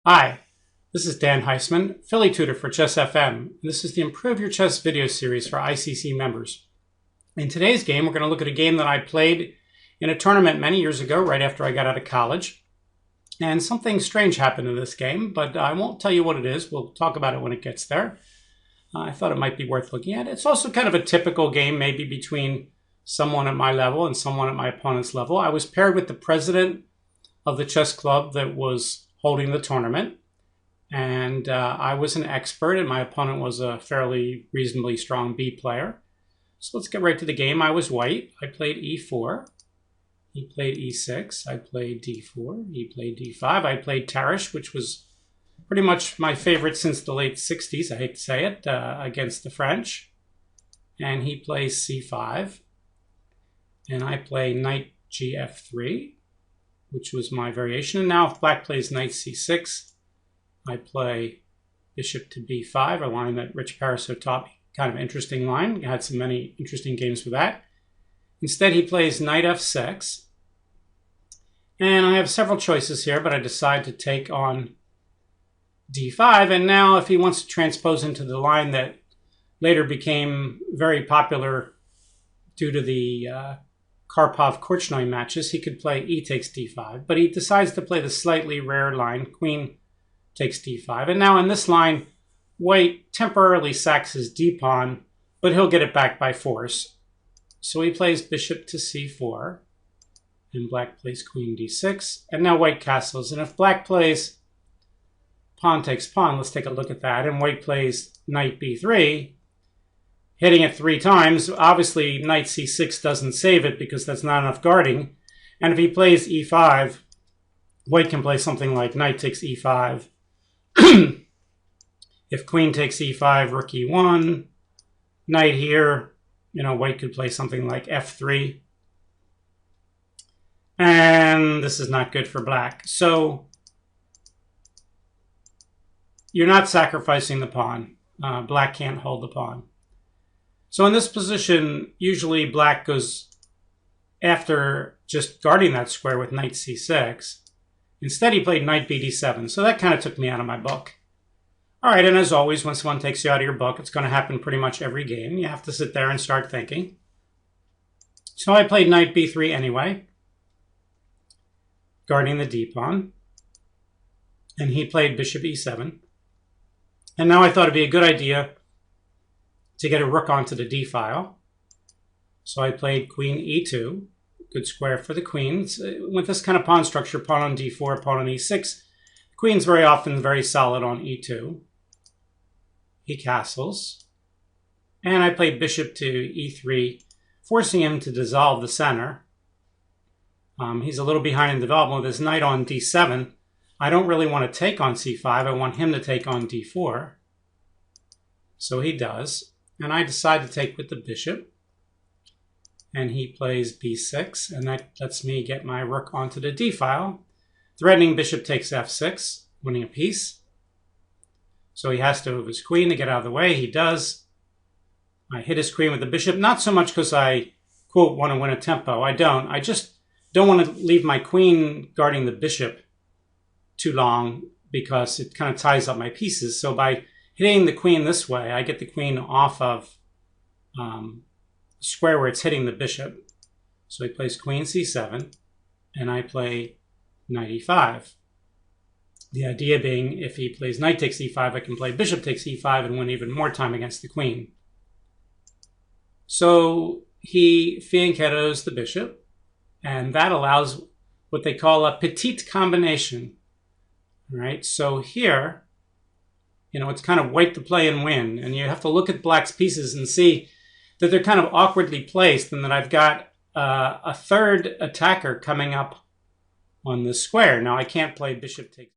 Hi, this is Dan Heisman, Philly tutor for Chess FM, and this is the Improve Your Chess video series for ICC members. In today's game, we're going to look at a game that I played in a tournament many years ago, right after I got out of college. And something strange happened in this game, but I won't tell you what it is. We'll talk about it when it gets there. I thought it might be worth looking at. It's also kind of a typical game, maybe between someone at my level and someone at my opponent's level. I was paired with the president of the chess club that was holding the tournament, and I was an expert, and my opponent was a fairly reasonably strong B player. So let's get right to the game. I was white. I played E4. He played E6. I played D4. He played D5. I played Tarish, which was pretty much my favorite since the late 60s, I hate to say it, against the French. And he plays C5. And I play Knight GF3, which was my variation. And now if black plays Knight C6, I play Bishop to B5, a line that Rich Pariseau taught me. Kind of interesting line. I had so many interesting games with that. Instead, he plays Knight F6. And I have several choices here, but I decide to take on D5. And now if he wants to transpose into the line that later became very popular due to the Karpov-Korchnoi matches, he could play E takes D5. But he decides to play the slightly rare line, Queen takes D5. And now in this line, white temporarily sacks his D-pawn, but he'll get it back by force. So he plays Bishop to C4, and black plays Queen D6, and now white castles. And if black plays pawn takes pawn, let's take a look at that, and white plays Knight B3, hitting it 3 times. Obviously, Knight C6 doesn't save it because that's not enough guarding. And if he plays E5, white can play something like Knight takes E5. If Queen takes E5, Rook E1, Knight here, white could play something like F3. And this is not good for black. So you're not sacrificing the pawn. Black can't hold the pawn. So in this position, usually black goes after just guarding that square with Knight C6. Instead, he played Knight BD7. So that kind of took me out of my book. All right, and as always, when someone takes you out of your book, it's going to happen pretty much every game. You have to sit there and start thinking. So I played Knight B3 anyway, guarding the D-pawn. And he played Bishop E7. And now I thought it'd be a good idea to get a rook onto the D file. So I played Queen E2, good square for the queens. With this kind of pawn structure, pawn on D4, pawn on E6, the queen's very often very solid on E2. He castles. And I played Bishop to E3, forcing him to dissolve the center. He's a little behind in development with his knight on D7. I don't really want to take on C5. I want him to take on D4. So he does. And I decide to take with the bishop. And he plays B6. And that lets me get my rook onto the D file. Threatening bishop takes F6, winning a piece. So he has to move his queen to get out of the way. He does. I hit his queen with the bishop. Not so much because I, quote, want to win a tempo. I don't. I just don't want to leave my queen guarding the bishop too long because it kind of ties up my pieces. So by hitting the queen this way, I get the queen off of the square where it's hitting the bishop. So he plays Queen C7, and I play Knight E5. The idea being, if he plays Knight takes E5, I can play Bishop takes E5 and win even more time against the queen. So he fianchettos the bishop, and that allows what they call a petite combination. All right, so here, it's kind of white to play and win. And you have to look at black's pieces and see that they're kind of awkwardly placed and that I've got a third attacker coming up on the square. Now, I can't play bishop takes